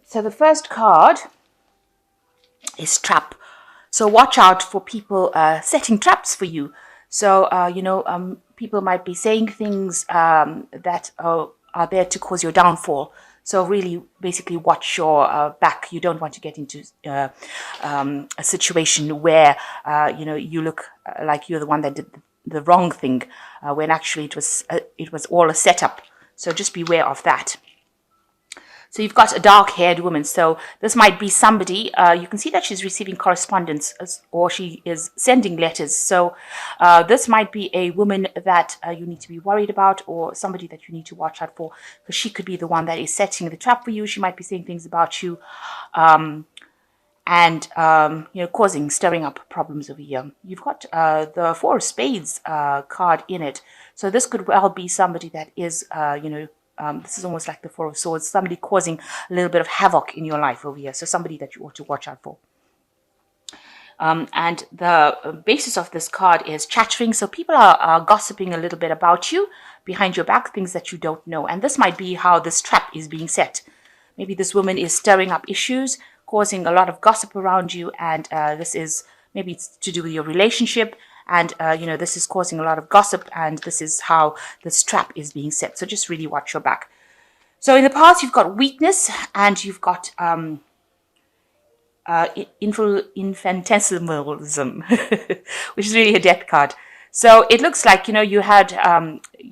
So the first card is trap. So watch out for people setting traps for you. So, people might be saying things that are there to cause your downfall. So really, basically, watch your back. You don't want to get into a situation where, you look like you're the one that did the wrong thing, when actually it was all a setup. So just beware of that. So you've got a dark-haired woman. So this might be somebody, you can see that she's receiving correspondence, or she is sending letters. So this might be a woman that you need to be worried about, or somebody that you need to watch out for, because she could be the one that is setting the trap for you. She might be saying things about you, and stirring up problems over here. You've got the Four of Spades card in it. So this could well be somebody that is, this is almost like the Four of Swords, somebody causing a little bit of havoc in your life over here. So somebody that you ought to watch out for. And the basis of this card is chattering. So people are gossiping a little bit about you behind your back, things that you don't know. And this might be how this trap is being set. Maybe this woman is stirring up issues, causing a lot of gossip around you. And this is, maybe it's to do with your relationship. And, this is causing a lot of gossip, and this is how this trap is being set. So just really watch your back. So in the past, you've got weakness, and you've got infantilism, which is really a death card. So it looks like, you had,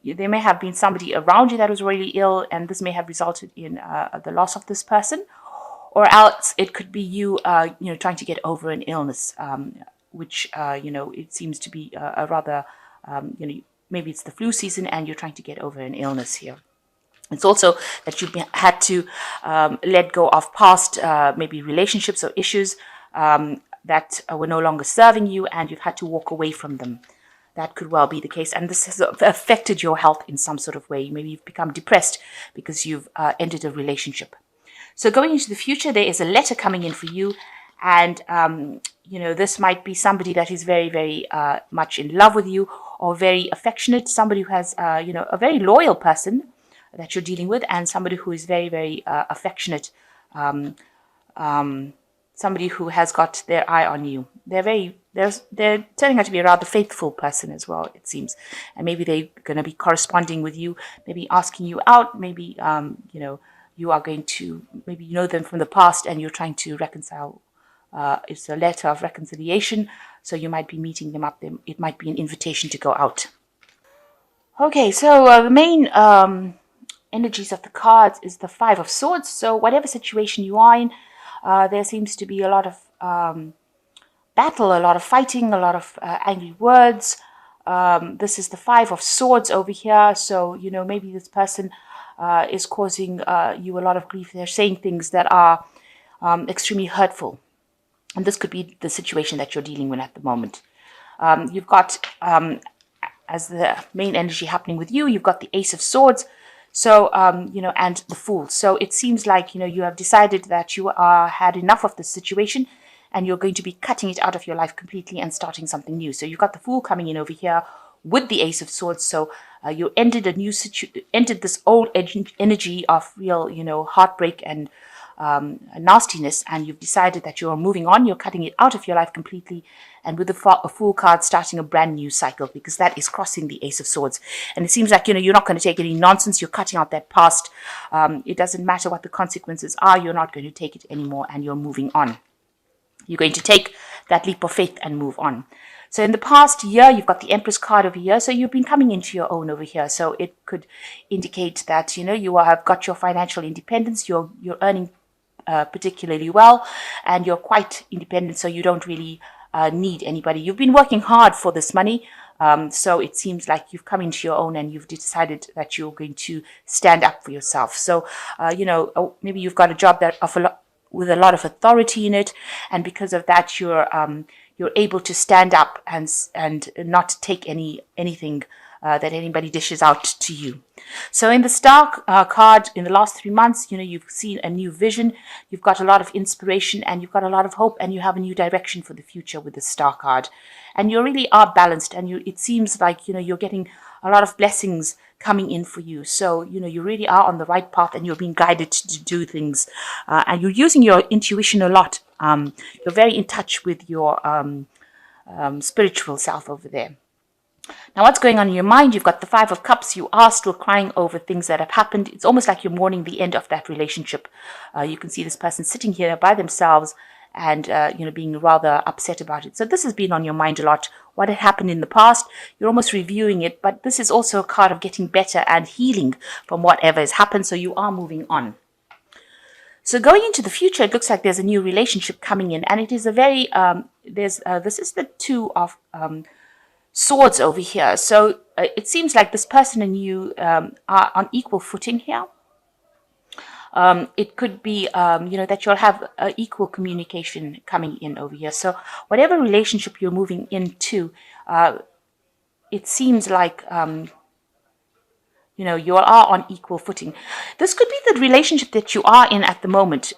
there may have been somebody around you that was really ill, and this may have resulted in the loss of this person. Or else it could be you, trying to get over an illness, which, it seems to be a rather, maybe it's the flu season and you're trying to get over an illness here. It's also that you've had to let go of past, maybe relationships or issues that were no longer serving you, and you've had to walk away from them. That could well be the case. And this has affected your health in some sort of way. Maybe you've become depressed because you've ended a relationship. So going into the future, there is a letter coming in for you. And, this might be somebody that is very, very much in love with you, or very affectionate, somebody who has, a very loyal person that you're dealing with, and somebody who is very, very affectionate, somebody who has got their eye on you. They're turning out to be a rather faithful person as well, it seems. And maybe they're going to be corresponding with you, maybe asking you out, maybe, you are going to, maybe you know them from the past and you're trying to reconcile. It's a letter of reconciliation, so you might be meeting them up. It might be an invitation to go out. Okay, so the main energies of the cards is the Five of Swords. So whatever situation you are in, there seems to be a lot of battle, a lot of fighting, a lot of angry words. This is the Five of Swords over here. So, maybe this person is causing you a lot of grief. They're saying things that are extremely hurtful. And this could be the situation that you're dealing with at the moment. You've got, as the main energy happening with you, you've got the Ace of Swords. So, and the Fool. So it seems like, you have decided that you had enough of this situation, and you're going to be cutting it out of your life completely and starting something new. So you've got the Fool coming in over here with the Ace of Swords. So you ended this old energy of real, heartbreak and nastiness, and you've decided that you're moving on, you're cutting it out of your life completely, and with the Fool card, starting a brand new cycle, because that is crossing the Ace of Swords. And it seems like, you're not going to take any nonsense. You're cutting out that past. It doesn't matter what the consequences are. You're not going to take it anymore, and you're moving on. You're going to take that leap of faith and move on. So in the past year, you've got the Empress card over here. So you've been coming into your own over here. So it could indicate that, you have got your financial independence. You're earning particularly well, and you're quite independent, so you don't really need anybody. You've been working hard for this money, so it seems like you've come into your own and you've decided that you're going to stand up for yourself. So, maybe you've got a job with a lot of authority in it, and because of that, you're able to stand up and not take anything that anybody dishes out to you. So in the Star card, in the last 3 months, you've seen a new vision, you've got a lot of inspiration, and you've got a lot of hope, and you have a new direction for the future with the Star card. And you really are balanced, and it seems like, you're getting a lot of blessings coming in for you. So, you really are on the right path, and you're being guided to do things. And you're using your intuition a lot. You're very in touch with your spiritual self over there. Now, what's going on in your mind? You've got the Five of Cups. You are still crying over things that have happened. It's almost like you're mourning the end of that relationship. You can see this person sitting here by themselves and, being rather upset about it. So this has been on your mind a lot. What had happened in the past, you're almost reviewing it, but this is also a card of getting better and healing from whatever has happened. So you are moving on. So going into the future, it looks like there's a new relationship coming in, and it is a very, this is the Two of Swords over here. So it seems like this person and you are on equal footing here. It could be, that you'll have equal communication coming in over here. So whatever relationship you're moving into, it seems like, you are on equal footing. This could be the relationship that you are in at the moment.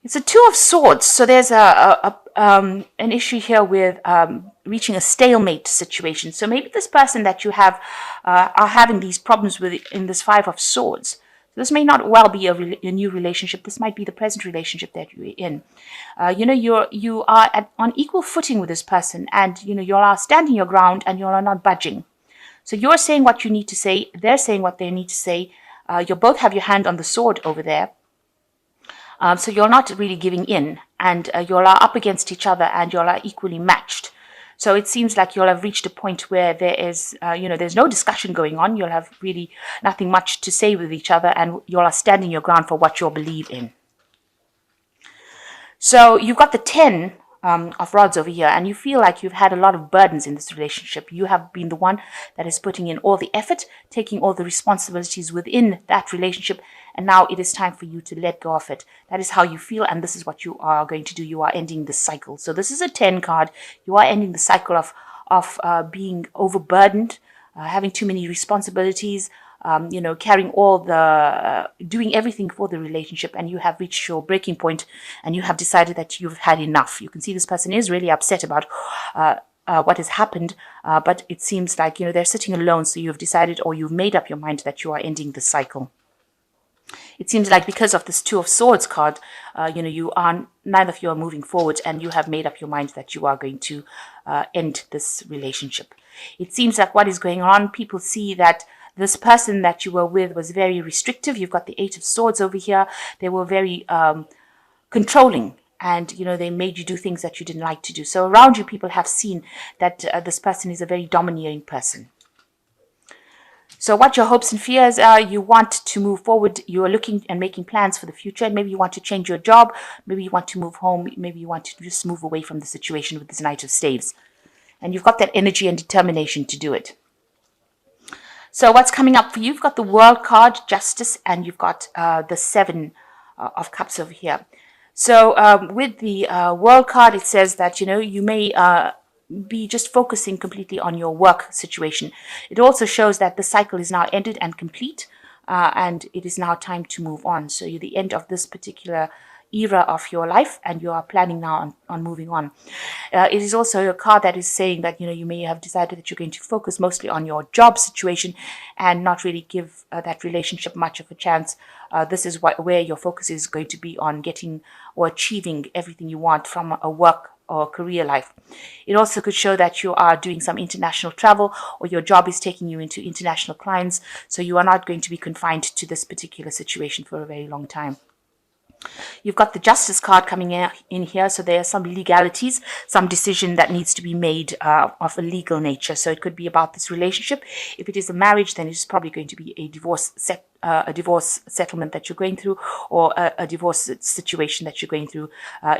It's a Two of Swords. So there's an issue here with reaching a stalemate situation. So maybe this person that you have are having these problems with in this Five of Swords. So this may not well be a new relationship. This might be the present relationship that you're in. You are on equal footing with this person, and you are standing your ground, and you are not budging. So you're saying what you need to say. They're saying what they need to say. You both have your hand on the sword over there. So you're not really giving in, and you're up against each other, and you're equally matched. So it seems like you'll have reached a point where there is, there's no discussion going on. You'll have really nothing much to say with each other, and you're standing your ground for what you believe in. So you've got the 10 of Rods over here, and you feel like you've had a lot of burdens in this relationship. You have been the one that is putting in all the effort, taking all the responsibilities within that relationship, and now it is time for you to let go of it. That is how you feel, and this is what you are going to do. You are ending the cycle. So this is a 10 card. You are ending the cycle of being overburdened, having too many responsibilities, carrying all the, doing everything for the relationship, and you have reached your breaking point, and you have decided that you've had enough. You can see this person is really upset about what has happened, but it seems like, they're sitting alone, so you've decided, or you've made up your mind that you are ending the cycle. It seems like because of this Two of Swords card, neither of you are moving forward, and you have made up your mind that you are going to end this relationship. It seems like what is going on, people see that this person that you were with was very restrictive. You've got the Eight of Swords over here. They were very controlling, and they made you do things that you didn't like to do. So around you, people have seen that this person is a very domineering person. So what your hopes and fears are, you want to move forward. You are looking and making plans for the future. Maybe you want to change your job. Maybe you want to move home. Maybe you want to just move away from the situation with this Knight of Staves. And you've got that energy and determination to do it. So what's coming up for you? You've got the World card, Justice, and you've got the Seven of Cups over here. So with the World card, it says that, you may be just focusing completely on your work situation. It also shows that the cycle is now ended and complete, and it is now time to move on. So you're the end of this particular era of your life, and you are planning now on moving on. It is also a card that is saying that, you may have decided that you're going to focus mostly on your job situation and not really give that relationship much of a chance. This is where your focus is going to be on getting or achieving everything you want from a work or career life. It also could show that you are doing some international travel, or your job is taking you into international clients, so you are not going to be confined to this particular situation for a very long time. You've got the Justice card coming in here, so there are some legalities, some decision that needs to be made of a legal nature. So it could be about this relationship. If it is a marriage, then it's probably going to be a divorce settlement that you're going through, or a divorce situation that you're going through.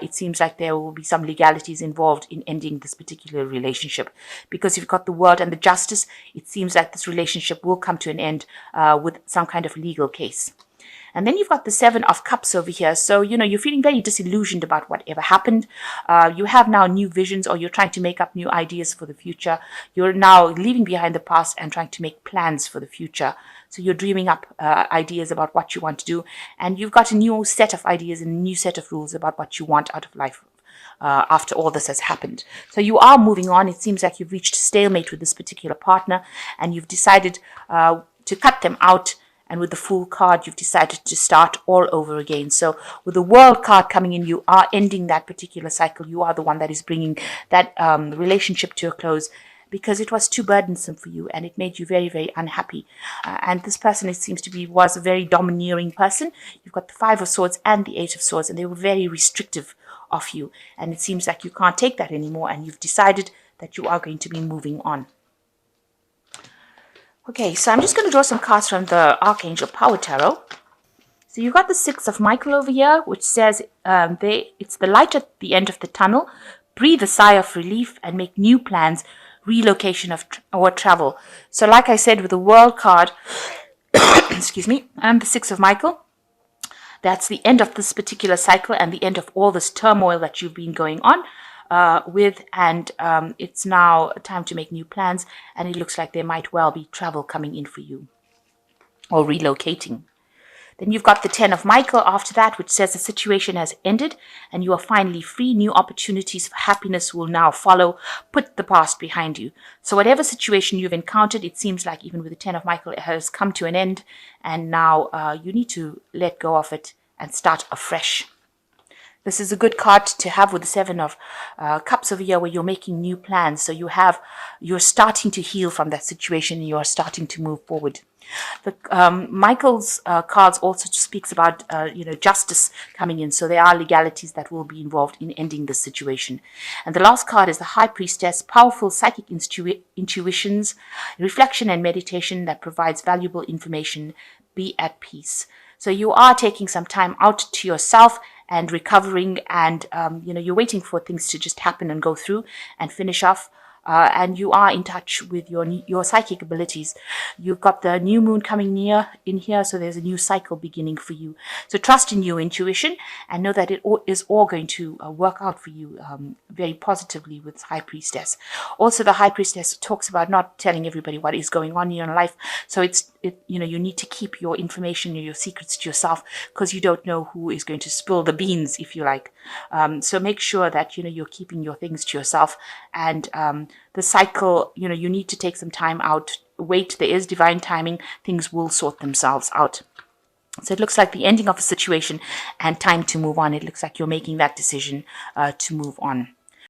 It seems like there will be some legalities involved in ending this particular relationship, because you've got the World and the Justice. It seems like this relationship will come to an end with some kind of legal case. And then you've got the Seven of Cups over here. So, you're feeling very disillusioned about whatever happened. You have now new visions, or you're trying to make up new ideas for the future. You're now leaving behind the past and trying to make plans for the future. So you're dreaming up ideas about what you want to do. And you've got a new set of ideas and a new set of rules about what you want out of life. After all this has happened. So you are moving on. It seems like you've reached a stalemate with this particular partner, and you've decided to cut them out. And with the Fool card, you've decided to start all over again. So with the World card coming in, you are ending that particular cycle. You are the one that is bringing that relationship to a close, because it was too burdensome for you and it made you very, very unhappy. And this person, it seems to be, was a very domineering person. You've got the Five of Swords and the Eight of Swords, and they were very restrictive of you. And it seems like you can't take that anymore, and you've decided that you are going to be moving on. Okay, so I'm just going to draw some cards from the Archangel Power Tarot. So you've got the Six of Michael over here, which says it's the light at the end of the tunnel. Breathe a sigh of relief and make new plans, relocation or travel. So like I said, with the World card, excuse me, and the Six of Michael, that's the end of this particular cycle and the end of all this turmoil that you've been going on with. And it's now time to make new plans. And it looks like there might well be travel coming in for you, or relocating. Then you've got the Ten of Michael after that, which says the situation has ended and you are finally free. New opportunities for happiness will now follow. Put the past behind you. So whatever situation you've encountered, it seems like even with the Ten of Michael, it has come to an end. And now you need to let go of it and start afresh. This is a good card to have with the Seven of Cups over here, where you're making new plans. So you're starting to heal from that situation and you're starting to move forward. The Michael's cards also speaks about justice coming in. So there are legalities that will be involved in ending this situation. And the last card is the High Priestess, powerful psychic intuitions, reflection and meditation that provides valuable information. Be at peace. So you are taking some time out to yourself and recovering, and you're waiting for things to just happen and go through and finish off. And you are in touch with your psychic abilities. You've got the new moon coming near in here, so there's a new cycle beginning for you. So trust in your intuition and know that it is all going to work out for you very positively with High Priestess. Also, the High Priestess talks about not telling everybody what is going on in your life. So you need to keep your information, your secrets to yourself, because you don't know who is going to spill the beans, if you like. So make sure that you're keeping your things to yourself. And the cycle, you need to take some time out. Wait, there is divine timing. Things will sort themselves out. So it looks like the ending of a situation and time to move on. It looks like you're making that decision to move on.